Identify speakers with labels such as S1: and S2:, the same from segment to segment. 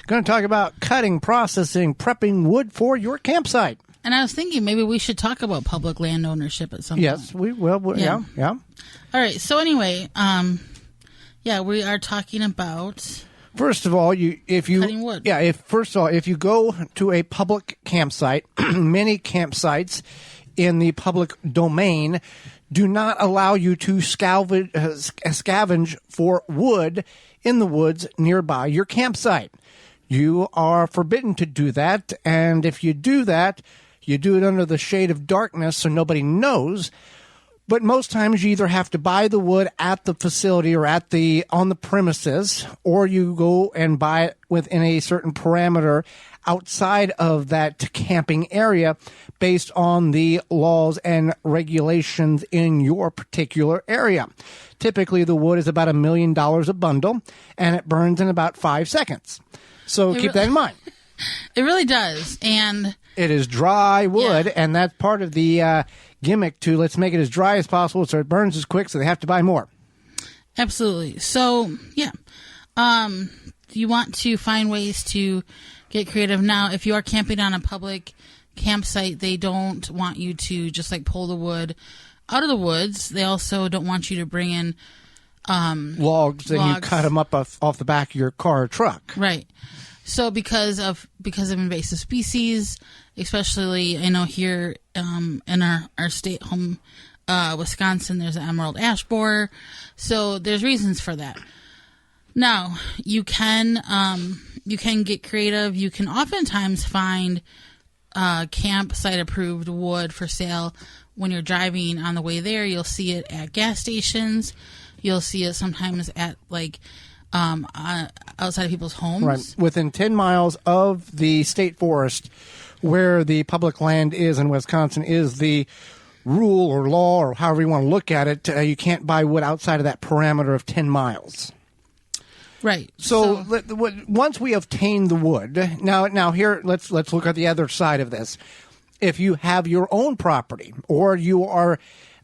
S1: Going to talk about cutting, processing, prepping wood for your campsite.
S2: And I was thinking maybe we should talk about public land ownership at some point.
S1: Yes, we will. Yeah.
S2: All right. So anyway, we are talking about
S1: First of all,
S2: cutting wood.
S1: Yeah, if you go to a public campsite, many campsites in the public domain do not allow you to scavenge for wood in the woods nearby your campsite. You are forbidden to do that, and if you do that, you do it under the shade of darkness so nobody knows. But most times you either have to buy the wood at the facility or on the premises, or you go and buy it within a certain parameter outside of that camping area based on the laws and regulations in your particular area. Typically, the wood is about $1 million a bundle, and it burns in about 5 seconds. So keep that in mind.
S2: It really does. And
S1: it is dry wood, and that's part of the gimmick to let's make it as dry as possible so it burns as quick so they have to buy more.
S2: Absolutely. So, you want to find ways to get creative. Now, if you are camping on a public campsite, they don't want you to just like pull the wood out of the woods. They also don't want you to bring in
S1: logs and you cut them up off the back of your car or truck.
S2: Right. So because of invasive species, especially I know here in our state home, Wisconsin, there's an emerald ash borer. So there's reasons for that. Now you can get creative. You can oftentimes find campsite approved wood for sale when you're driving on the way there. You'll see it at gas stations. You'll see it sometimes at outside of people's homes.
S1: Right. Within 10 miles of the state forest where the public land is in Wisconsin is the rule or law or however you want to look at it. You can't buy wood outside of that parameter of 10 miles.
S2: Right.
S1: So once we obtain the wood, now here, let's look at the other side of this. If you have your own property or you are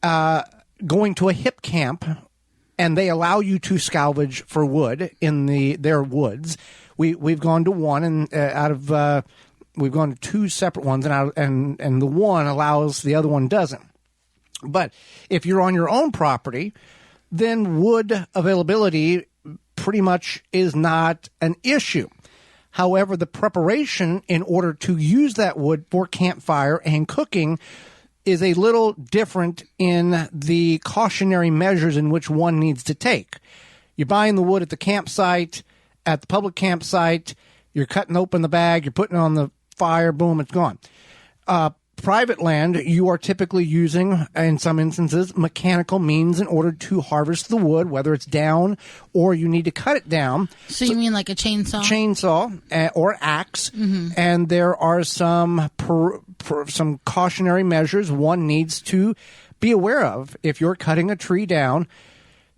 S1: going to a hip camp and they allow you to salvage for wood in their woods. We've gone to one, and we've gone to two separate ones, and the one allows, the other one doesn't. But if you're on your own property, then wood availability pretty much is not an issue. However, the preparation in order to use that wood for campfire and cooking is a little different in the cautionary measures in which one needs to take. You're buying the wood at the campsite, at the public campsite, you're cutting open the bag, you're putting it on the fire, boom, it's gone. Private land, you are typically using, in some instances, mechanical means in order to harvest the wood, whether it's down or you need to cut it down.
S2: So you mean like a chainsaw?
S1: Chainsaw or axe. Mm-hmm. And there are some cautionary measures one needs to be aware of. If you're cutting a tree down,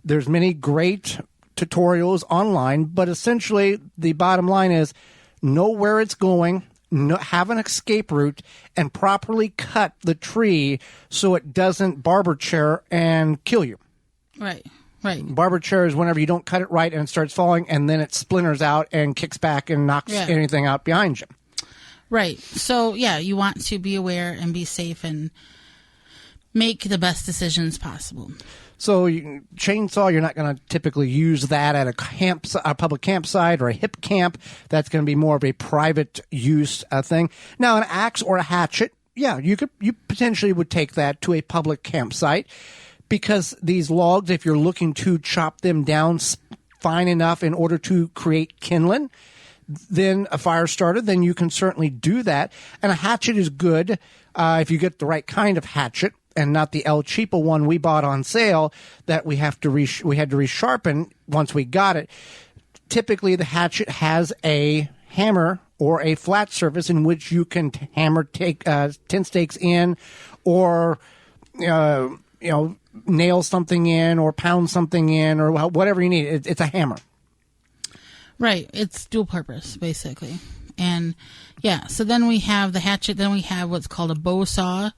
S1: there's many great tutorials online, but essentially the bottom line is know where it's going, have an escape route, and properly cut the tree so it doesn't barber chair and kill you.
S2: Right.
S1: Barber chair is whenever you don't cut it right and it starts falling and then it splinters out and kicks back and knocks anything out behind you.
S2: Right. So, you want to be aware and be safe and make the best decisions possible.
S1: So chainsaw, you're not going to typically use that at a public campsite or a hip camp. That's going to be more of a private use thing. Now, an axe or a hatchet, you potentially would take that to a public campsite because these logs, if you're looking to chop them down fine enough in order to create kindling, then a fire starter, then you can certainly do that. And a hatchet is good if you get the right kind of hatchet. And not the El Cheapo one we bought on sale that we had to resharpen once we got it. Typically, the hatchet has a hammer or a flat surface in which you can take 10 stakes in, or nail something in, or pound something in, or whatever you need. It's a hammer.
S2: Right. It's dual purpose, basically. And so then we have the hatchet. Then we have what's called a bow saw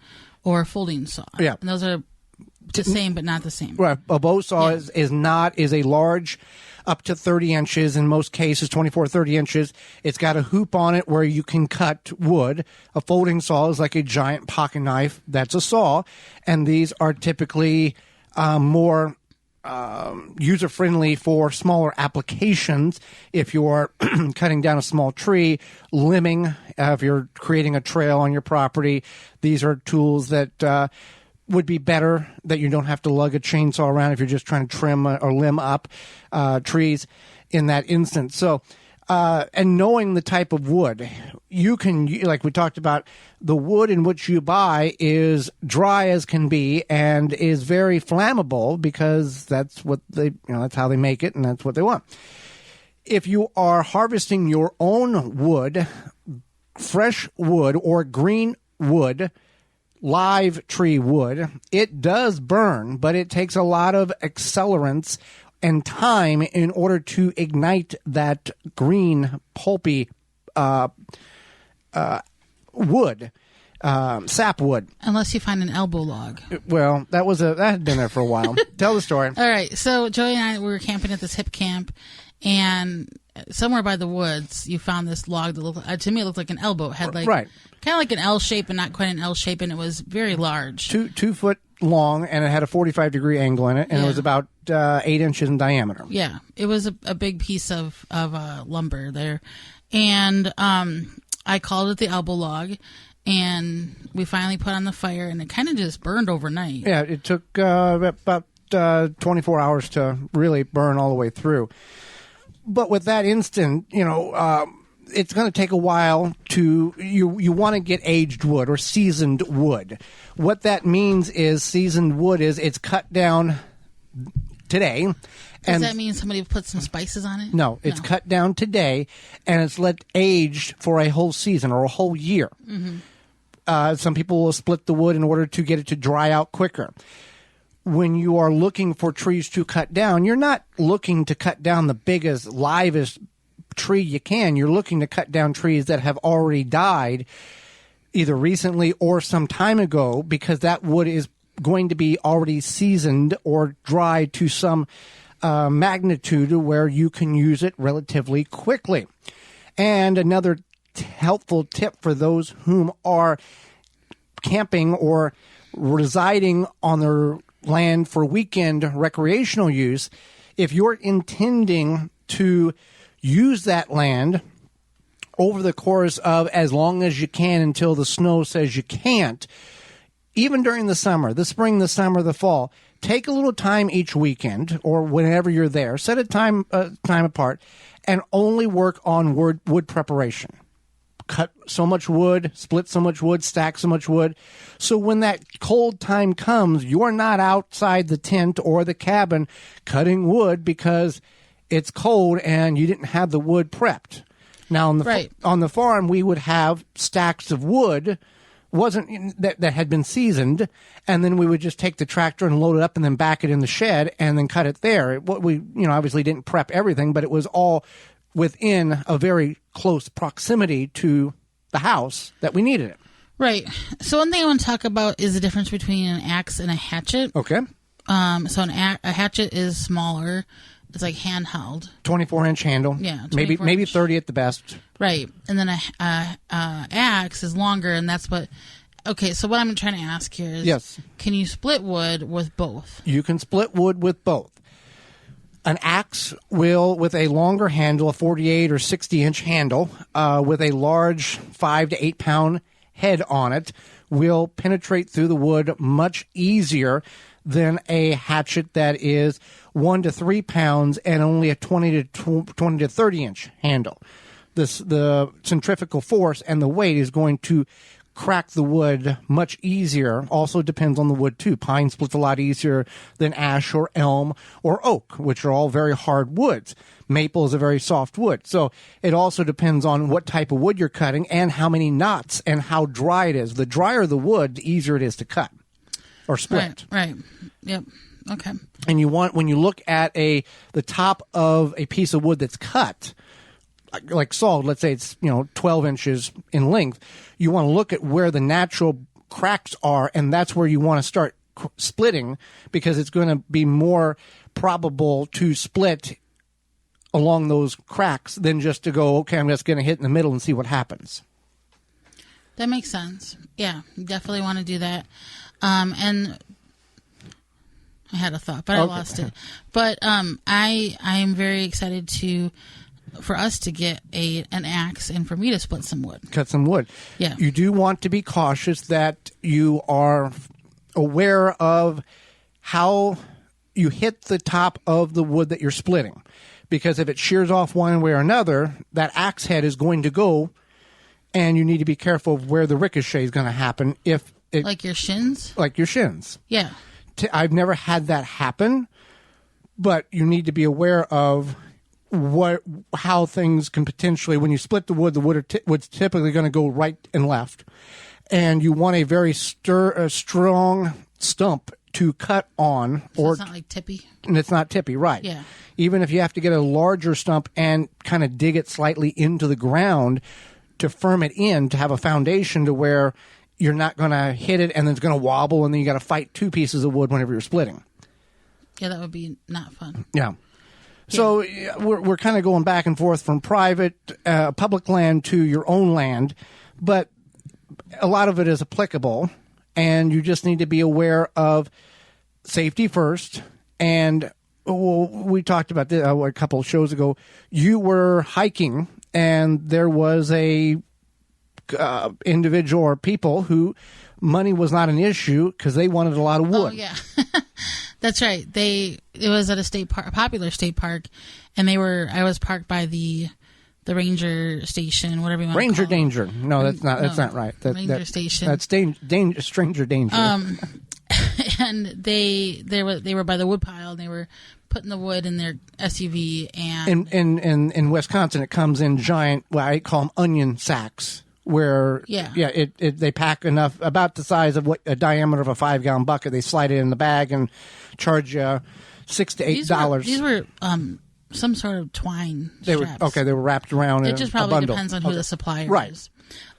S2: or a folding saw.
S1: Yeah.
S2: And those are the same, but not the same.
S1: Right. A bow saw is a large, up to 30 inches, in most cases, 24, 30 inches. It's got a hoop on it where you can cut wood. A folding saw is like a giant pocket knife. That's a saw. And these are typically more user-friendly for smaller applications. If you're cutting down a small tree, limbing, if you're creating a trail on your property, these are tools that would be better, that you don't have to lug a chainsaw around if you're just trying to trim or limb up trees in that instance. So, and knowing the type of wood, you can, like we talked about, the wood in which you buy is dry as can be and is very flammable because that's what that's how they make it and that's what they want. If you are harvesting your own wood, fresh wood or green wood, live tree wood, it does burn, but it takes a lot of accelerants and time in order to ignite that green, pulpy wood, sapwood.
S2: Unless you find an elbow log.
S1: Well, that had been there for a while. Tell the story.
S2: All right. So Joey and I were camping at this hip camp, and somewhere by the woods, you found this log that looked, to me, it looked like an elbow. It had kind of like an L shape, but not quite an L shape, and it was very large.
S1: 2 foot long, and it had a 45-degree angle in it, and it was about 8 inches in diameter.
S2: Yeah, it was a big piece of lumber there, and I called it the elbow log, and we finally put on the fire, and it kind of just burned overnight. Yeah, it took
S1: about 24 hours to really burn all the way through. But with that instant, it's going to take a while to, you want to get aged wood or seasoned wood. What that means is seasoned wood is it's cut down today.
S2: Does that mean somebody put some spices on it?
S1: No, it's cut down today and it's let aged for a whole season or a whole year. Mm-hmm. Some people will split the wood in order to get it to dry out quicker. When you are looking for trees to cut down, you're not looking to cut down the biggest, livest tree you can. You're looking to cut down trees that have already died either recently or some time ago, because that wood is going to be already seasoned or dry to some magnitude where you can use it relatively quickly. And another helpful tip for those whom are camping or residing on their land for weekend recreational use, if you're intending to use that land over the course of as long as you can until the snow says you can't, even during the summer, the spring, the summer, the fall, take a little time each weekend or whenever you're there, set a time apart, and only work on wood preparation. Cut so much wood, split so much wood, stack so much wood. So when that cold time comes, you're not outside the tent or the cabin cutting wood because it's cold and you didn't have the wood prepped. Now on the farm, we would have stacks of wood that had been seasoned, and then we would just take the tractor and load it up and then back it in the shed and then cut it there. We obviously didn't prep everything, but it was all within a very close proximity to the house that we needed it.
S2: Right. So one thing I want to talk about is the difference between an axe and a hatchet.
S1: Okay.
S2: So a hatchet is smaller. It's like handheld. 24-inch
S1: handle.
S2: Yeah.
S1: Maybe 30 at the best.
S2: Right. And then a axe is longer, and that's what... Okay, so what I'm trying to ask here is...
S1: Yes.
S2: Can you split wood with both?
S1: You can split wood with both. An axe will, with a longer handle, a 48 or 60-inch handle, with a large 5 to 8 pound head on it, will penetrate through the wood much easier than a hatchet that is 1 to 3 pounds and only a 20 to 30-inch handle. The centrifugal force and the weight is going to crack the wood much easier. Also depends on the wood too. Pine splits a lot easier than ash or elm or oak, which are all very hard woods. Maple is a very soft wood. So it also depends on what type of wood you're cutting and how many knots and how dry it is. The drier the wood, the easier it is to cut or split.
S2: Right. Yep. Okay.
S1: And when you look at the top of a piece of wood that's cut, like sawed, let's say it's 12 inches in length, you want to look at where the natural cracks are, and that's where you want to start splitting, because it's going to be more probable to split along those cracks than just to go, okay, I'm just going to hit in the middle and see what happens.
S2: That makes sense. Yeah, you definitely want to do that. And I had a thought, but I lost it. But I am very excited for us to get an axe and for me to split some wood.
S1: Cut some wood.
S2: Yeah.
S1: You do want to be cautious that you are aware of how you hit the top of the wood that you're splitting. Because if it shears off one way or another, that axe head is going to go, and you need to be careful of where the ricochet is going to happen.
S2: Like your shins?
S1: Like your shins.
S2: Yeah.
S1: I've never had that happen, but you need to be aware of how things can potentially, when you split the wood's typically going to go right and left, and you want a very strong stump to cut on.
S2: So it's not like tippy?
S1: And it's not tippy, right.
S2: Yeah.
S1: Even if you have to get a larger stump and kind of dig it slightly into the ground to firm it in, to have a foundation to where you're not going to hit it and then it's going to wobble, and then you got to fight two pieces of wood whenever you're splitting.
S2: Yeah, that would be not fun.
S1: Yeah. So we're kind of going back and forth from public land to your own land, but a lot of it is applicable, and you just need to be aware of safety first. And we talked about this a couple of shows ago. You were hiking, and there was a individual or people who money was not an issue because they wanted a lot of wood.
S2: Oh, yeah. That's right. It was at a popular state park, and I was parked by the ranger station, whatever you want
S1: Ranger
S2: to call
S1: danger.
S2: it.
S1: No, that's not right.
S2: Ranger station.
S1: That's stranger danger.
S2: And they were by the wood pile, and they were putting the wood in their SUV. And
S1: in Wisconsin, it comes in giant, well, I call them onion sacks, where they pack enough, about the size of what a diameter of a 5-gallon bucket. They slide it in the bag and charge you $6 to $8.
S2: These were some sort of twine straps.
S1: They were wrapped around.
S2: It just probably depends on who the supplier is.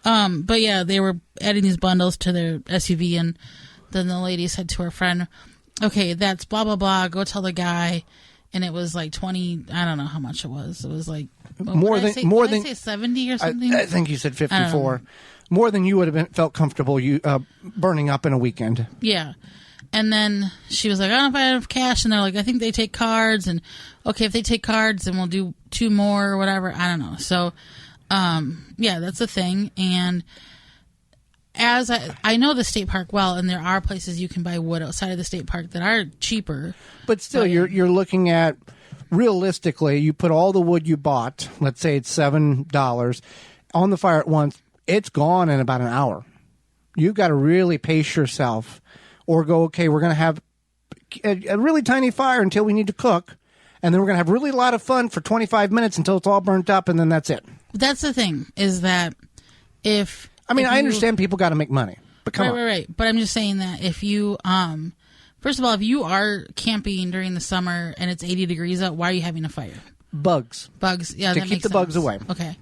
S1: But
S2: yeah, they were adding these bundles to their SUV, and then the lady said to her friend, "Okay, that's blah blah blah. Go tell the guy." And it was like 20. I don't know how much it was. It was like
S1: more than
S2: I say 70 or something.
S1: I think you said 54. More than you would have felt comfortable burning up in a weekend.
S2: Yeah. And then she was like, "I don't know if I have cash." And they're like, "I think they take cards." And okay, if they take cards, then we'll do 2 more or whatever. I don't know. So, yeah, that's a thing. And as I know the state park well, and there are places you can buy wood outside of the state park that are cheaper.
S1: But still, you're looking at, realistically, you put all the wood you bought, let's say it's $7, on the fire at once, it's gone in about an hour. You've got to really pace yourself, or go, okay, we're going to have a really tiny fire until we need to cook, and then we're going to have really a lot of fun for 25 minutes until it's all burnt up, and then that's it.
S2: That's the thing, is that
S1: I understand people got to make money, but come on.
S2: Right. But I'm just saying that if you, first of all, if you are camping during the summer and it's 80 degrees out, why are you having a fire?
S1: Bugs.
S2: Yeah,
S1: to
S2: that
S1: keep
S2: makes
S1: the
S2: sense.
S1: bugs away.
S2: Okay.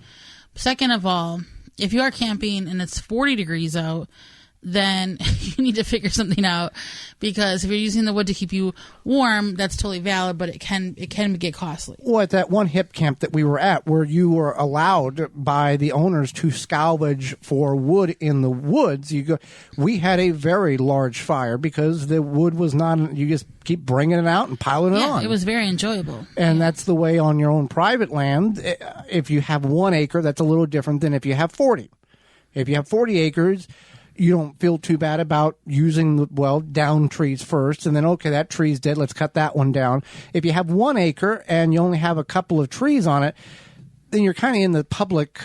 S2: Second of all, if you are camping and it's 40 degrees out, then you need to figure something out, because if you're using the wood to keep you warm, that's totally valid, but it can get costly.
S1: Well, at that one hip camp that we were at, where you were allowed by the owners to salvage for wood in the woods, we had a very large fire because the wood was not, you just keep bringing it out and piling it on.
S2: It was very enjoyable.
S1: And that's the way on your own private land. If you have 1 acre, that's a little different than if you have 40. If you have 40 acres, you don't feel too bad about using down trees first, and then, okay, that tree's dead, let's cut that one down. If you have 1 acre and you only have a couple of trees on it, then you're kind of in the public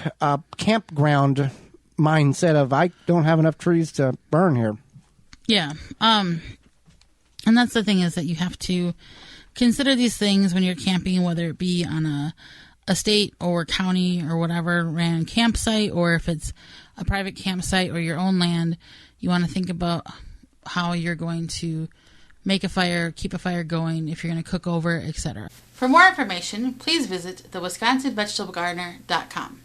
S1: campground mindset of, I don't have enough trees to burn here.
S2: Yeah. And that's the thing, is that you have to consider these things when you're camping, whether it be on a state or county or whatever ran campsite, or if it's a private campsite or your own land. You want to think about how you're going to make a fire, keep a fire going, if you're going to cook over, etc. For more information, please visit thewisconsinvegetablegardener.com.